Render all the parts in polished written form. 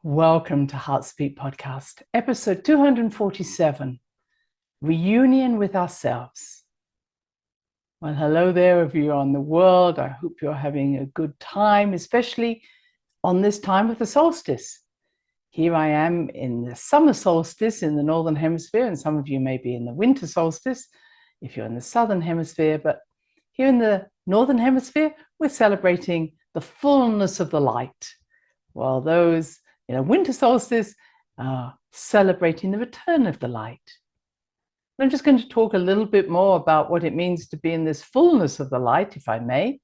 Welcome to Heartspeak Podcast, episode 247, Reunion with Ourselves. Well, hello there, if you're on the world. I hope you're having a good time, especially on this time of the solstice. Here I am in the summer solstice in the Northern Hemisphere, and some of you may be in the winter solstice if you're in the Southern Hemisphere. But here in the Northern Hemisphere, we're celebrating the fullness of the light, while those winter solstice, celebrating the return of the light. I'm just going to talk a little bit more about what it means to be in this fullness of the light, if I may,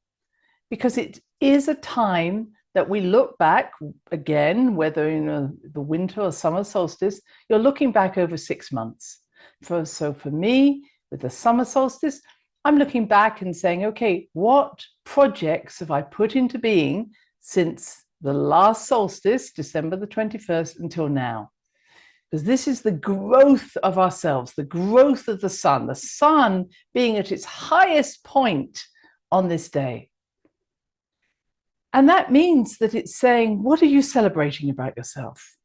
because it is a time that we look back again, whether in the winter or summer solstice, you're looking back over 6 months. So for me, with the summer solstice, I'm looking back and saying, okay, what projects have I put into being since the last solstice, December the 21st, until now? Because this is the growth of ourselves, the growth of the sun being at its highest point on this day. And that means that it's saying, what are you celebrating about yourself?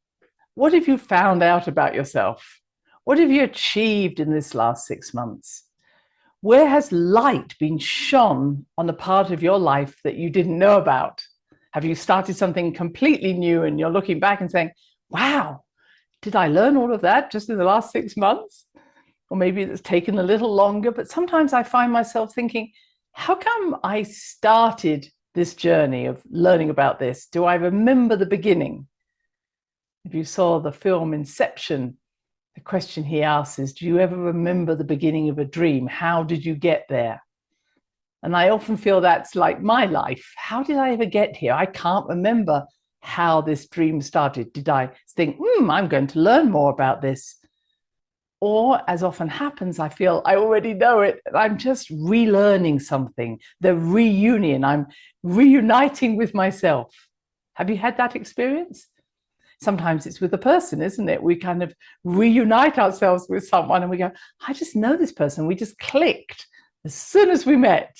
What have you found out about yourself? What have you achieved in this last 6 months? Where has light been shone on a part of your life that you didn't know about? Have you started something completely new and you're looking back and saying, wow, did I learn all of that just in the last 6 months? Or maybe it's taken a little longer, but sometimes I find myself thinking, how come I started this journey of learning about this? Do I remember the beginning? If you saw the film Inception, the question he asks is, do you ever remember the beginning of a dream? How did you get there? And I often feel that's like my life. How did I ever get here? I can't remember how this dream started. Did I think, I'm going to learn more about this? Or, as often happens, I feel I already know it. I'm just relearning something. The reunion. I'm reuniting with myself. Have you had that experience? Sometimes it's with a person, isn't it? We kind of reunite ourselves with someone and we go, I just know this person. We just clicked as soon as we met.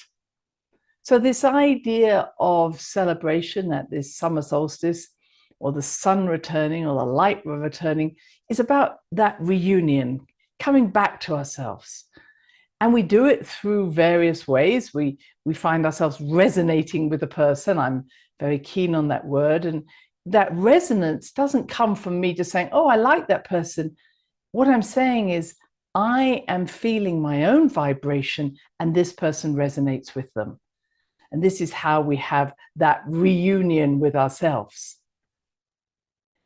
So this idea of celebration at this summer solstice, or the sun returning, or the light returning, is about that reunion, coming back to ourselves. And we do it through various ways. We find ourselves resonating with the person. I'm very keen on that word. And that resonance doesn't come from me just saying, oh, I like that person. What I'm saying is, I am feeling my own vibration and this person resonates with them. And this is how we have that reunion with ourselves.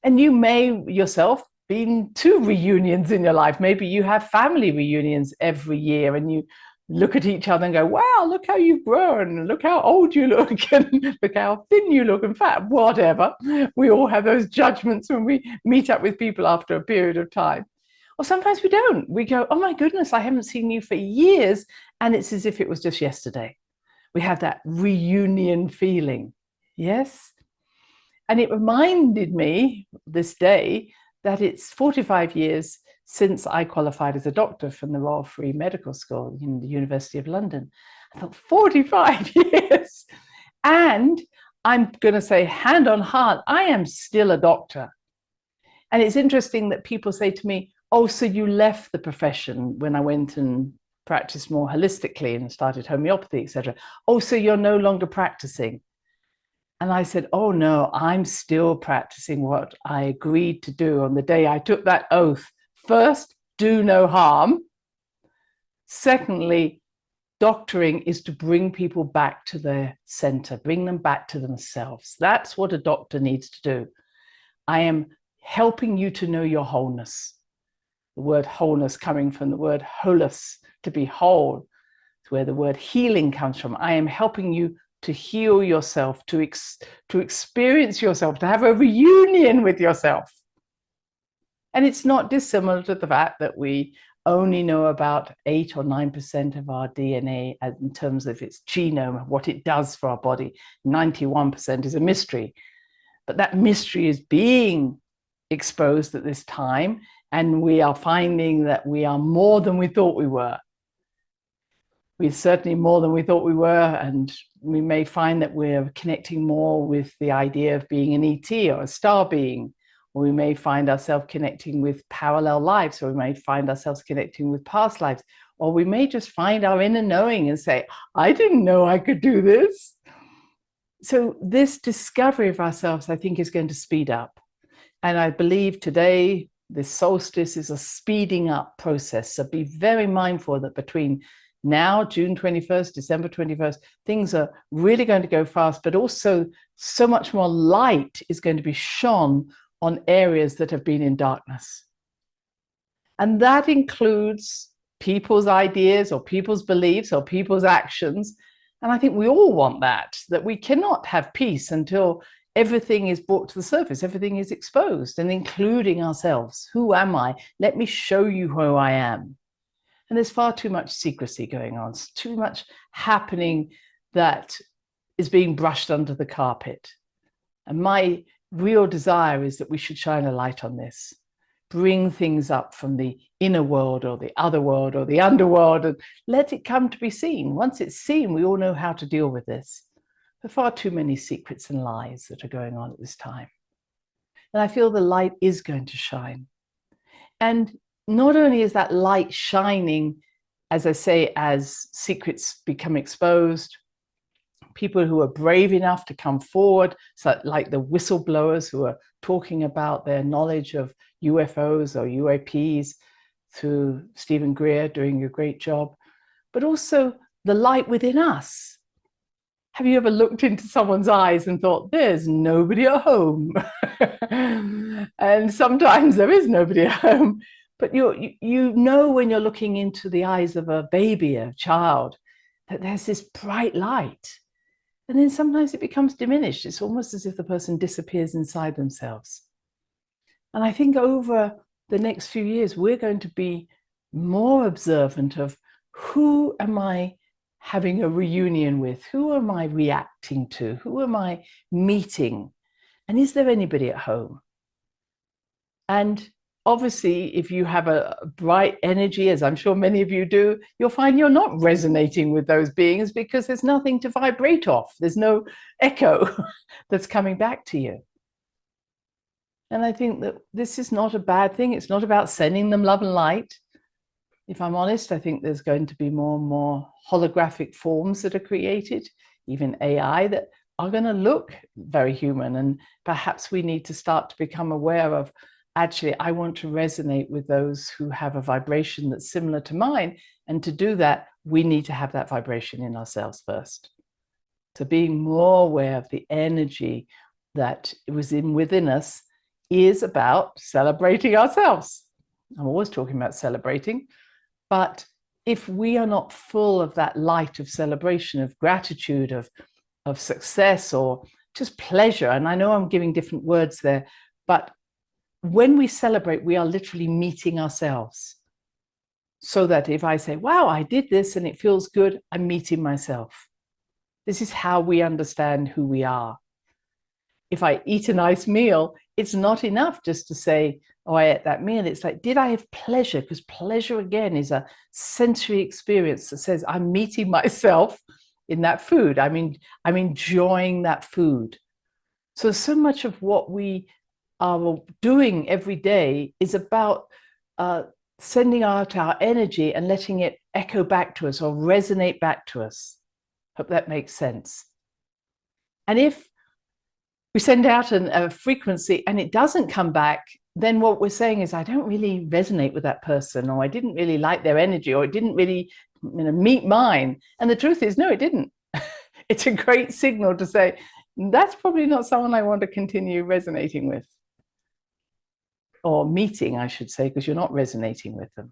And you may yourself been to reunions in your life. Maybe you have family reunions every year and you look at each other and go, wow, look how you've grown, look how old you look, and look how thin you look, and fat, whatever. We all have those judgments when we meet up with people after a period of time. Or sometimes we don't. We go, oh my goodness, I haven't seen you for years, and it's as if it was just yesterday. We have that reunion feeling, yes? And it reminded me this day that it's 45 years since I qualified as a doctor from the Royal Free Medical School in the University of London. I thought, 45 years. And I'm going to say, hand on heart, I am still a doctor. And it's interesting that people say to me, oh, so you left the profession when I went and practiced more holistically and started homeopathy, etc. Oh, so you're no longer practicing. And I said, oh no, I'm still practicing what I agreed to do on the day I took that oath. First, do no harm. Secondly, doctoring is to bring people back to their center, bring them back to themselves. That's what a doctor needs to do. I am helping you to know your wholeness. The word wholeness coming from the word holus, to be whole. It's where the word healing comes from. I am helping you to heal yourself, to experience yourself, to have a reunion with yourself. And it's not dissimilar to the fact that we only know about 8 or 9% of our DNA in terms of its genome, what it does for our body. 91% is a mystery. But that mystery is being exposed at this time, and we are finding that we are more than we thought we were. We're certainly more than we thought we were, and we may find that we're connecting more with the idea of being an ET or a star being, or we may find ourselves connecting with parallel lives, or we may find ourselves connecting with past lives, or we may just find our inner knowing and say, I didn't know I could do this. So this discovery of ourselves, I think, is going to speed up. And I believe today, this solstice is a speeding up process. So be very mindful that between now, June 21st, December 21st, things are really going to go fast, but also so much more light is going to be shone on areas that have been in darkness. And that includes people's ideas or people's beliefs or people's actions. And I think we all want that we cannot have peace until everything is brought to the surface, everything is exposed, and including ourselves. Who am I? Let me show you who I am. And there's far too much secrecy going on. It's too much happening that is being brushed under the carpet. And my real desire is that we should shine a light on this, bring things up from the inner world or the other world or the underworld, and let it come to be seen. Once it's seen, we all know how to deal with this. There are far too many secrets and lies that are going on at this time. And I feel the light is going to shine. And not only is that light shining, as I say, as secrets become exposed, people who are brave enough to come forward, so like the whistleblowers who are talking about their knowledge of UFOs or UAPs through Stephen Greer doing a great job, but also the light within us. Have you ever looked into someone's eyes and thought, there's nobody at home? And sometimes there is nobody at home, but you know when you're looking into the eyes of a baby, a child, that there's this bright light. And then sometimes it becomes diminished. It's almost as if the person disappears inside themselves. And I think over the next few years, we're going to be more observant of who am I having a reunion with? Who am I reacting to? Who am I meeting? And is there anybody at home? And obviously, if you have a bright energy, as I'm sure many of you do, you'll find you're not resonating with those beings because there's nothing to vibrate off. There's no echo that's coming back to you. And I think that this is not a bad thing. It's not about sending them love and light. If I'm honest, I think there's going to be more and more holographic forms that are created, even AI, that are going to look very human. And perhaps we need to start to become aware of, actually, I want to resonate with those who have a vibration that's similar to mine. And to do that, we need to have that vibration in ourselves first. So being more aware of the energy that was within us is about celebrating ourselves. I'm always talking about celebrating, but if we are not full of that light of celebration, of gratitude, of success, or just pleasure, and I know I'm giving different words there, but when we celebrate, we are literally meeting ourselves. So that if I say, wow, I did this and it feels good, I'm meeting myself. This is how we understand who we are. If I eat a nice meal, it's not enough just to say, oh, I ate that meal. It's like, did I have pleasure? Because pleasure, again, is a sensory experience that says I'm meeting myself in that food. I mean, I'm enjoying that food. So much of what we are doing every day is about sending out our energy and letting it echo back to us or resonate back to us. Hope that makes sense. And if we send out a frequency and it doesn't come back, then what we're saying is, I don't really resonate with that person, or I didn't really like their energy, or it didn't really meet mine. And the truth is, no, it didn't. It's a great signal to say, that's probably not someone I want to continue resonating with. Or meeting, I should say, because you're not resonating with them.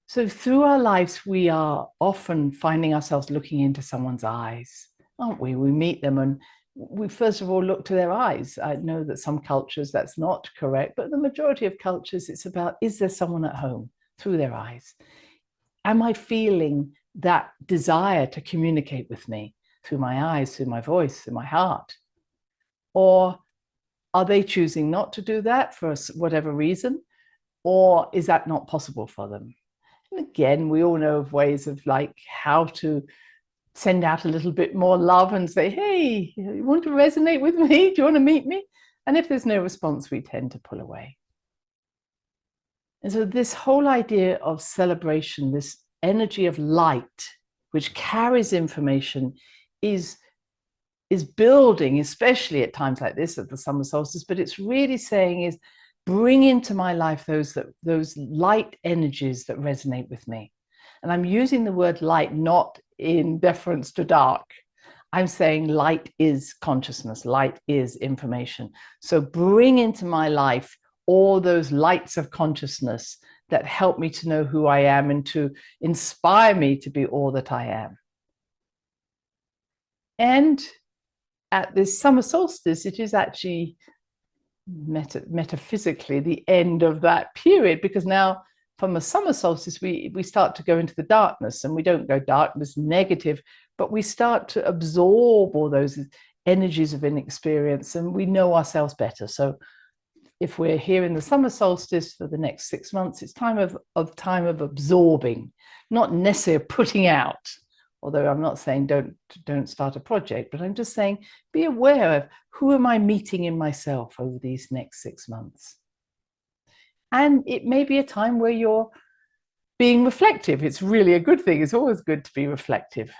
So through our lives, we are often finding ourselves looking into someone's eyes, aren't we? We meet them and we first of all look to their eyes. I know that some cultures that's not correct, but the majority of cultures, it's about, is there someone at home through their eyes? Am I feeling that desire to communicate with me through my eyes, through my voice, through my heart? Or are they choosing not to do that for whatever reason? Or is that not possible for them? And again, we all know of ways of like how to send out a little bit more love and say, hey, you want to resonate with me? Do you want to meet me? And if there's no response, we tend to pull away. And so this whole idea of celebration, this energy of light, which carries information, is building, especially at times like this, at the summer solstice, but it's really saying is bring into my life those light energies that resonate with me. And I'm using the word light not in deference to dark. I'm saying light is consciousness, light is information. So bring into my life all those lights of consciousness that help me to know who I am and to inspire me to be all that I am. And at this summer solstice, it is actually metaphysically the end of that period, because now from a summer solstice, we start to go into the darkness, and we don't go darkness negative, but we start to absorb all those energies of inexperience, and we know ourselves better. So if we're here in the summer solstice for the next 6 months, it's time of absorbing, not necessarily putting out. Although I'm not saying don't start a project, but I'm just saying be aware of who am I meeting in myself over these next 6 months. And it may be a time where you're being reflective. It's really a good thing. It's always good to be reflective.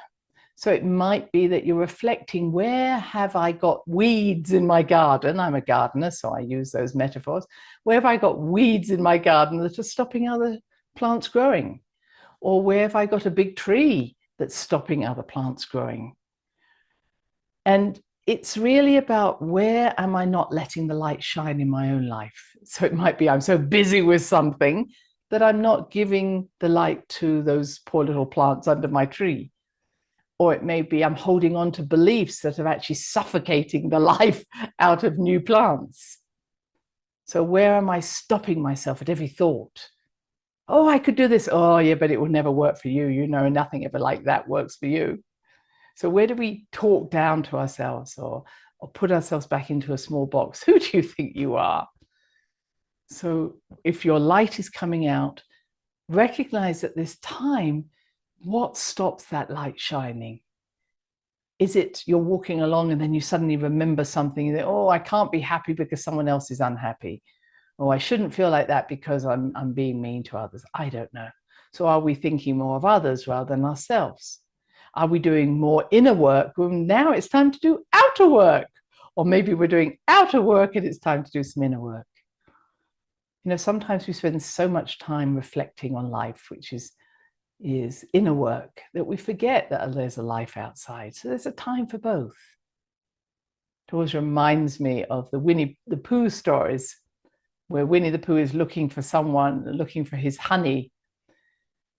So it might be that you're reflecting, where have I got weeds in my garden? I'm a gardener, so I use those metaphors. Where have I got weeds in my garden that are stopping other plants growing? Or where have I got a big tree that's stopping other plants growing? And it's really about, where am I not letting the light shine in my own life? So it might be I'm so busy with something that I'm not giving the light to those poor little plants under my tree. Or it may be I'm holding on to beliefs that are actually suffocating the life out of new plants. So where am I stopping myself at every thought? Oh, I could do this. Oh, yeah, but it will never work for you. You know, nothing ever like that works for you. So where do we talk down to ourselves, or put ourselves back into a small box? Who do you think you are? So if your light is coming out, recognize at this time, what stops that light shining? Is it you're walking along and then you suddenly remember something that, oh, I can't be happy because someone else is unhappy. Oh, I shouldn't feel like that because I'm being mean to others. I don't know. So are we thinking more of others rather than ourselves? Are we doing more inner work? Well, now it's time to do outer work. Or maybe we're doing outer work and it's time to do some inner work. You know, sometimes we spend so much time reflecting on life, which is inner work, that we forget that there's a life outside. So there's a time for both. It always reminds me of the Winnie the Pooh stories, where Winnie the Pooh is looking for his honey,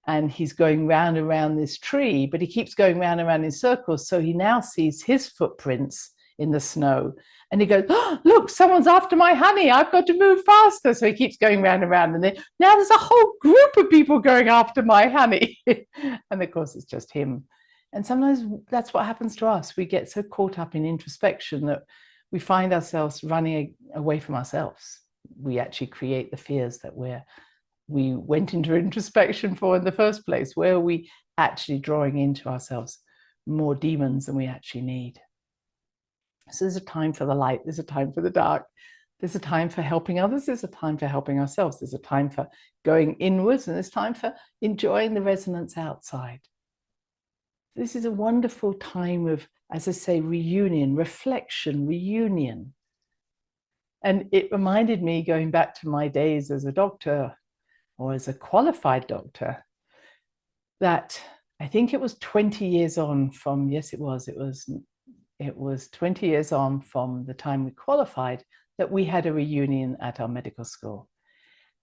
and he's going round and round this tree, but he keeps going round and round in circles. So he now sees his footprints in the snow, and he goes, oh, look, someone's after my honey. I've got to move faster. So he keeps going round and round, and then now there's a whole group of people going after my honey. And of course, it's just him. And sometimes that's what happens to us. We get so caught up in introspection that we find ourselves running away from ourselves. We actually create the fears that we went into introspection for in the first place. Where are we actually drawing into ourselves more demons than we actually need? So there's a time for the light, there's a time for the dark, there's a time for helping others, there's a time for helping ourselves, there's a time for going inwards, and there's time for enjoying the resonance outside. This is a wonderful time of, as I say, reunion, reflection, reunion. And it reminded me, going back to my days as a doctor, or as a qualified doctor, that I think it was 20 years on from, yes, it was 20 years on from the time we qualified, that we had a reunion at our medical school.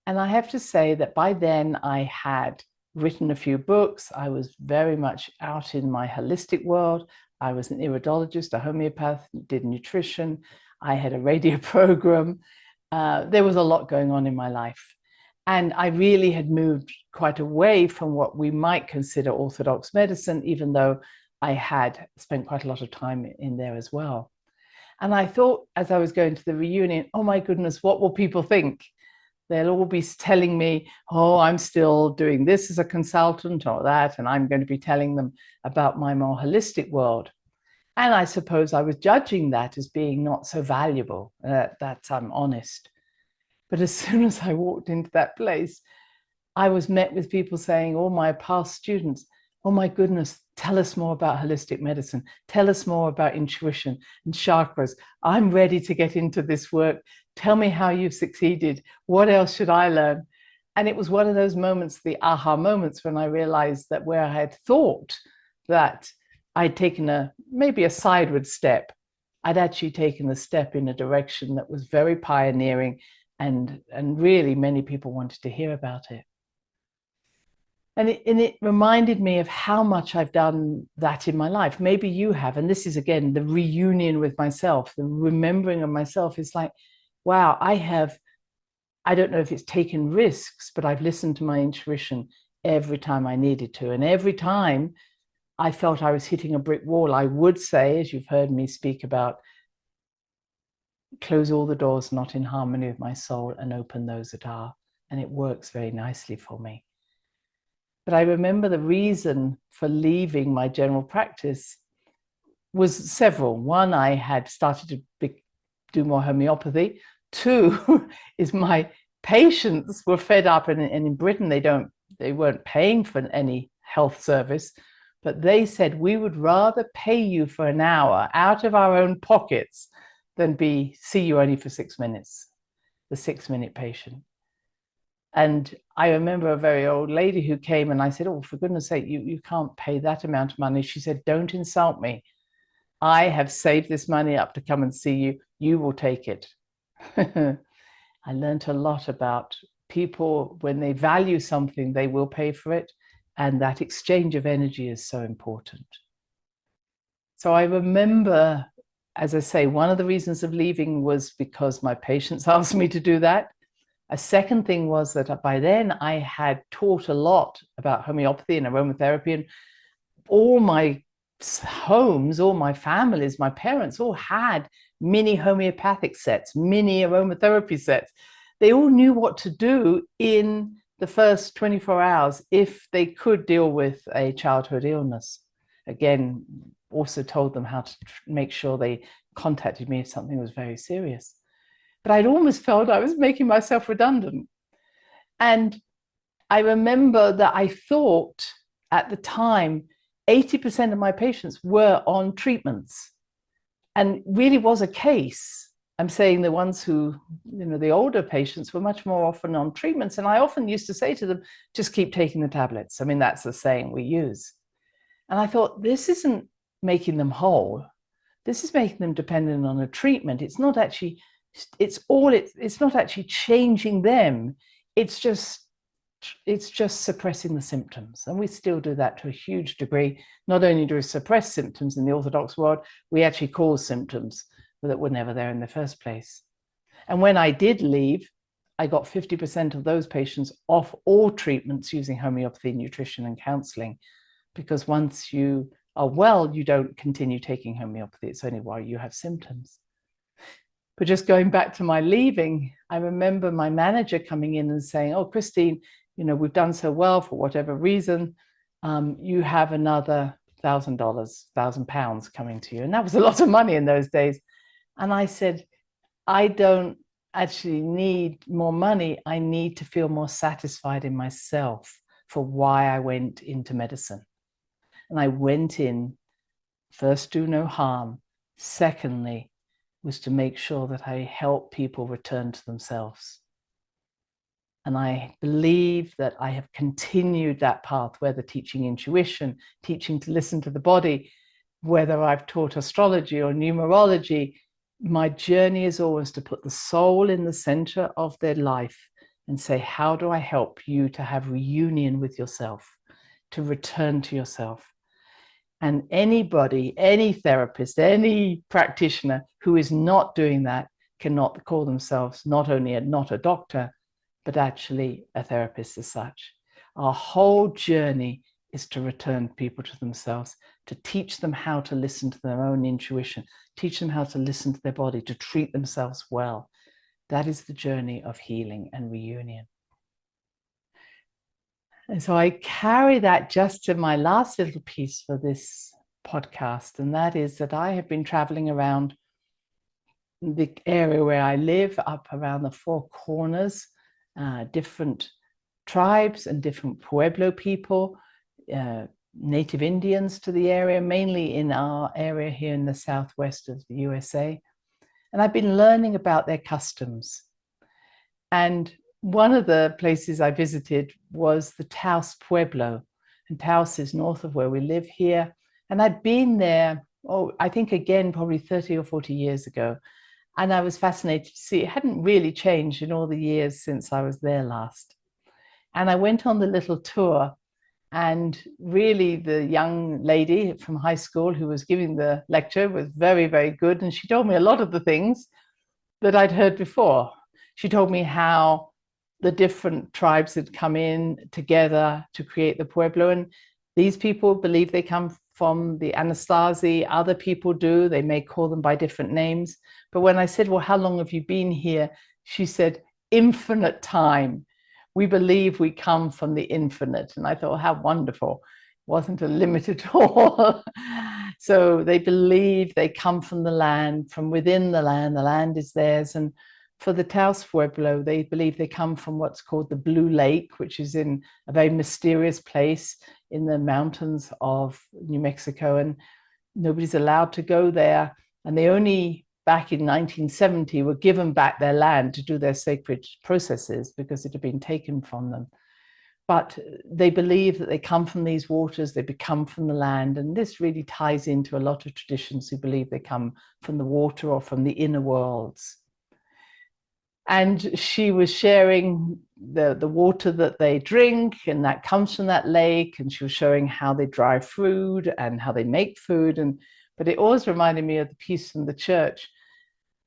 And I have to say that by then I had written a few books. I was very much out in my holistic world. I was an iridologist, a homeopath, did nutrition. I had a radio program. There was a lot going on in my life. And I really had moved quite away from what we might consider orthodox medicine, even though I had spent quite a lot of time in there as well. And I thought, as I was going to the reunion, oh my goodness, what will people think? They'll all be telling me, oh, I'm still doing this as a consultant or that, and I'm going to be telling them about my more holistic world. And I suppose I was judging that as being not so valuable, that I'm honest. But as soon as I walked into that place, I was met with people saying, all my past students, oh my goodness, tell us more about holistic medicine. Tell us more about intuition and chakras. I'm ready to get into this work. Tell me how you've succeeded. What else should I learn? And it was one of those moments, the aha moments, when I realized that where I had thought that I'd taken maybe a sideward step, I'd actually taken a step in a direction that was very pioneering, and really many people wanted to hear about it. And it reminded me of how much I've done that in my life. Maybe you have. And this is, again, the reunion with myself, the remembering of myself. Is like, wow, I don't know if it's taken risks, but I've listened to my intuition every time I needed to. And every time I felt I was hitting a brick wall, I would say, as you've heard me speak about, close all the doors not in harmony with my soul and open those that are. And it works very nicely for me. But I remember the reason for leaving my general practice was several. One, I had started to do more homeopathy. Two is my patients were fed up, and in Britain they weren't paying for any health service, but they said, we would rather pay you for an hour out of our own pockets than see you only for 6 minutes, the 6-minute patient. And I remember a very old lady who came, and I said, oh, for goodness sake, you can't pay that amount of money. She said, don't insult me. I have saved this money up to come and see you. You will take it. I learned a lot about people. When they value something, they will pay for it. And that exchange of energy is so important. So I remember, as I say, one of the reasons of leaving was because my patients asked me to do that. A second thing was that by then I had taught a lot about homeopathy and aromatherapy, and all my homes, all my families, my parents all had mini homeopathic sets, mini aromatherapy sets. They all knew what to do in the first 24 hours if they could deal with a childhood illness. Again, also told them how to make sure they contacted me if something was very serious. But I'd almost felt I was making myself redundant. And I remember that I thought at the time, 80% of my patients were on treatments. And really was a case. I'm saying the ones who, the older patients were much more often on treatments. And I often used to say to them, just keep taking the tablets. I mean, that's the saying we use. And I thought, this isn't making them whole. This is making them dependent on a treatment. It's not actually changing them. It's just suppressing the symptoms. And we still do that to a huge degree. Not only do we suppress symptoms in the orthodox world, we actually cause symptoms that were never there in the first place. And when I did leave, I got 50% of those patients off all treatments using homeopathy, nutrition, and counseling, because once you are well, you don't continue taking homeopathy. It's only while you have symptoms. But just going back to my leaving, I remember my manager coming in and saying, oh, Christine, we've done so well for whatever reason. You have another $1,000, £1,000 coming to you. And that was a lot of money in those days. And I said, I don't actually need more money. I need to feel more satisfied in myself for why I went into medicine. And I went in, first, do no harm. Secondly, was to make sure that I help people return to themselves. And I believe that I have continued that path, whether teaching intuition, teaching to listen to the body, whether I've taught astrology or numerology. My journey is always to put the soul in the center of their life and say, how do I help you to have reunion with yourself, to return to yourself? And anybody, any therapist, any practitioner who is not doing that cannot call themselves not only not a doctor, but actually a therapist as such. Our whole journey is to return people to themselves, to teach them how to listen to their own intuition, teach them how to listen to their body, to treat themselves well. That is the journey of healing and reunion. And so I carry that just to my last little piece for this podcast, and that is that I have been traveling around the area where I live, up around the Four Corners, different tribes and different Pueblo people, native Indians to the area, mainly in our area here in the southwest of the USA. And I've been learning about their customs. And one of the places I visited was the Taos Pueblo. And Taos is north of where we live here. And I'd been there, I think again, probably 30 or 40 years ago. And I was fascinated to see it hadn't really changed in all the years since I was there last. And I went on the little tour, and really the young lady from high school who was giving the lecture was very, very good. And she told me a lot of the things that I'd heard before. She told me how the different tribes had come in together to create the Pueblo. And these people believe they come from the Anasazi, other people do. They may call them by different names. But when I said, well, how long have you been here? She said, infinite time. We believe we come from the infinite. And I thought, how wonderful. It wasn't a limit at all. So they believe they come from the land, from within the land is theirs. And for the Taos Pueblo, they believe they come from what's called the Blue Lake, which is in a very mysterious place in the mountains of New Mexico. And nobody's allowed to go there. And they only, back in 1970, were given back their land to do their sacred processes because it had been taken from them. But they believe that they come from these waters, they become from the land. And this really ties into a lot of traditions who believe they come from the water or from the inner worlds. And she was sharing the water that they drink, and that comes from that lake. And she was showing how they dry food and how they make food. But it always reminded me of the piece from the church.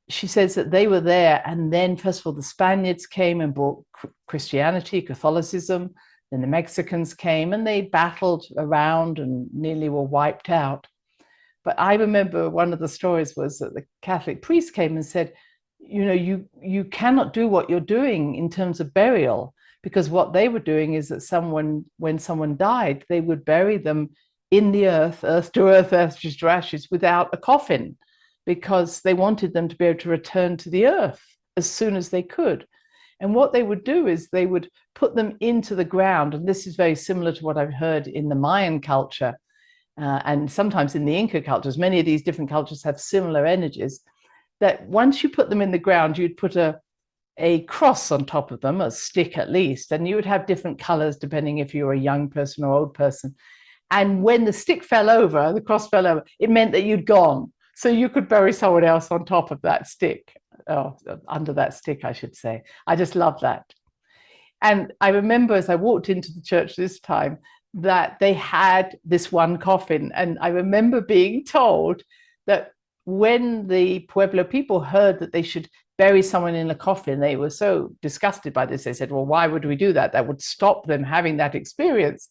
She says that they were there, and then first of all, the Spaniards came and brought Christianity, Catholicism. Then the Mexicans came and they battled around and nearly were wiped out. But I remember one of the stories was that the Catholic priest came and said, you cannot do what you're doing in terms of burial, because what they were doing is that when someone died, they would bury them in the earth to earth, ashes to ashes, without a coffin, because they wanted them to be able to return to the earth as soon as they could. And what they would do is they would put them into the ground. And this is very similar to what I've heard in the Mayan culture and sometimes in the Inca cultures. Many of these different cultures have similar energies, that once you put them in the ground, you'd put a cross on top of them, a stick at least, and you would have different colors depending if you were a young person or old person. And when the stick fell over, the cross fell over, it meant that you'd gone. So you could bury someone else on top of that stick, or under that stick, I should say. I just love that. And I remember as I walked into the church this time that they had this one coffin. And I remember being told that when the Pueblo people heard that they should bury someone in a coffin, they were so disgusted by this. They said, well, why would we do that? That would stop them having that experience.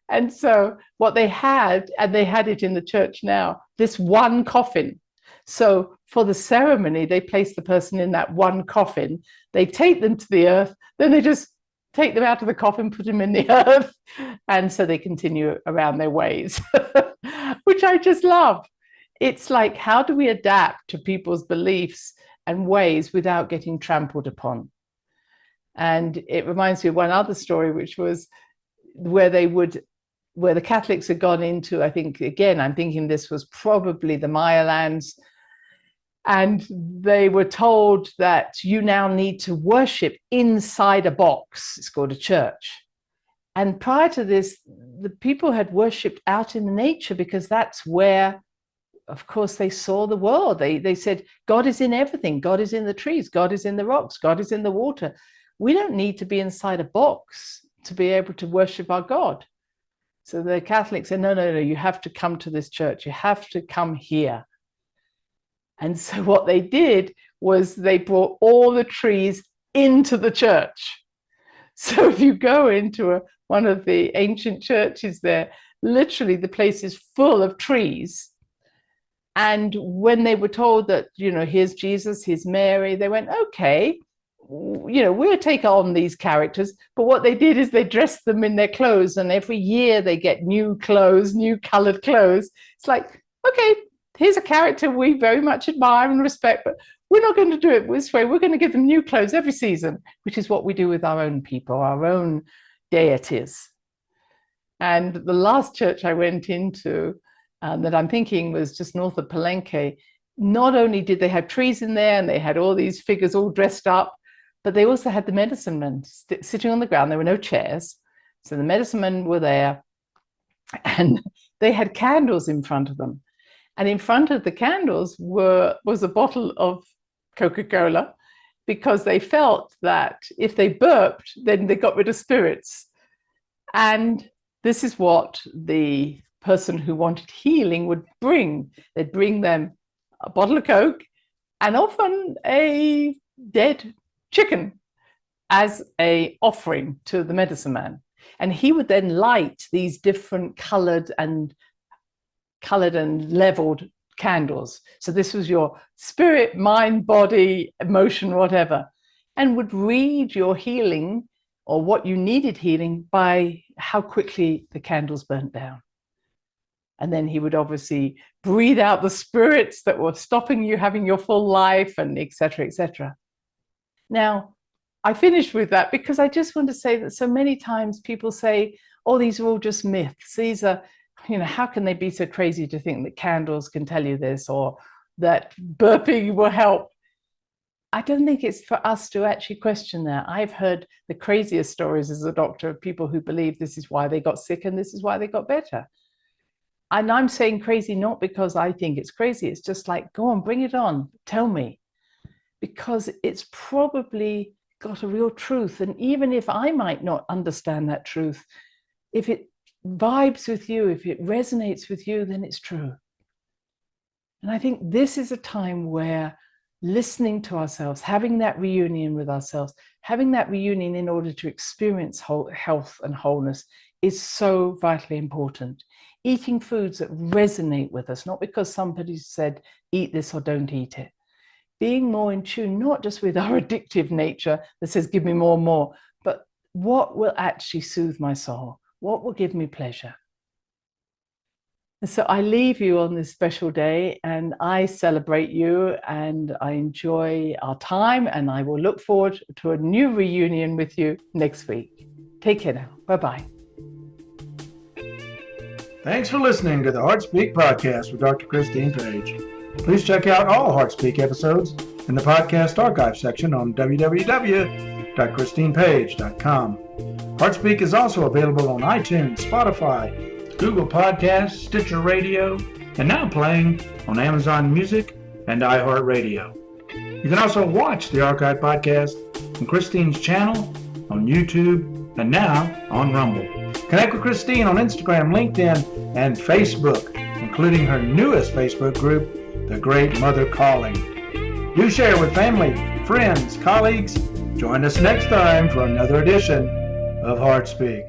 And so what they had, and they had it in the church now, this one coffin. So for the ceremony, they place the person in that one coffin. They take them to the earth, then they just take them out of the coffin, put them in the earth. And so they continue around their ways, which I just love. It's like, how do we adapt to people's beliefs and ways without getting trampled upon? And it reminds me of one other story, which was where the Catholics had gone into, I think, again, I'm thinking this was probably the Maya lands, and they were told that you now need to worship inside a box. It's called a church. And prior to this, the people had worshipped out in nature, because that's where, of course, they saw the world. They said, God is in everything. God is in the trees. God is in the rocks. God is in the water. We don't need to be inside a box to be able to worship our God. So the Catholics said, no, you have to come to this church. You have to come here. And so what they did was they brought all the trees into the church. So if you go into one of the ancient churches there, literally the place is full of trees. And when they were told that, here's Jesus, here's Mary, they went, okay, we'll take on these characters, but what they did is they dressed them in their clothes, and every year they get new clothes, new colored clothes. It's like, okay, here's a character we very much admire and respect, but we're not going to do it this way. We're going to give them new clothes every season, which is what we do with our own people, our own deities. And the last church I went into that I'm thinking was just north of Palenque, not only did they have trees in there and they had all these figures all dressed up, but they also had the medicine men sitting on the ground. There were no chairs. So the medicine men were there, and they had candles in front of them. And in front of the candles was a bottle of Coca-Cola, because they felt that if they burped, then they got rid of spirits. And this is what the person who wanted healing would bring. They'd bring them a bottle of Coke and often a dead chicken as an offering to the medicine man. And he would then light these different colored and leveled candles. So this was your spirit, mind, body, emotion, whatever, and would read your healing or what you needed healing by how quickly the candles burnt down. And then he would obviously breathe out the spirits that were stopping you having your full life, and et cetera, et cetera. Now, I finished with that because I just want to say that so many times people say, oh, these are all just myths. These are, how can they be so crazy to think that candles can tell you this, or that burping will help? I don't think it's for us to actually question that. I've heard the craziest stories as a doctor of people who believe this is why they got sick and this is why they got better. And I'm saying crazy not because I think it's crazy. It's just like, go on, bring it on, tell me. Because it's probably got a real truth. And even if I might not understand that truth, if it vibes with you, if it resonates with you, then it's true. And I think this is a time where listening to ourselves, having that reunion with ourselves, having that reunion in order to experience health and wholeness is so vitally important. Eating foods that resonate with us, not because somebody said, eat this or don't eat it. Being more in tune, not just with our addictive nature that says, give me more and more, but what will actually soothe my soul? What will give me pleasure? And so I leave you on this special day, and I celebrate you, and I enjoy our time, and I will look forward to a new reunion with you next week. Take care now. Bye-bye. Thanks for listening to the Heart Speak podcast with Dr. Christine Page. Please check out all Heart Speak episodes in the podcast archive section on www.christinepage.com. Heart Speak is also available on iTunes, Spotify, Google Podcasts, Sticher Radio, and now playing on Amazon Music and iHeart Radio. You can also watch the archive podcast on Christine's channel on YouTube and now on Rumble. Connect with Christine on Instagram, LinkedIn, and Facebook, including her newest Facebook group, The Great Mother Calling. Do share with family, friends, colleagues. Join us next time for another edition of Heart Speak.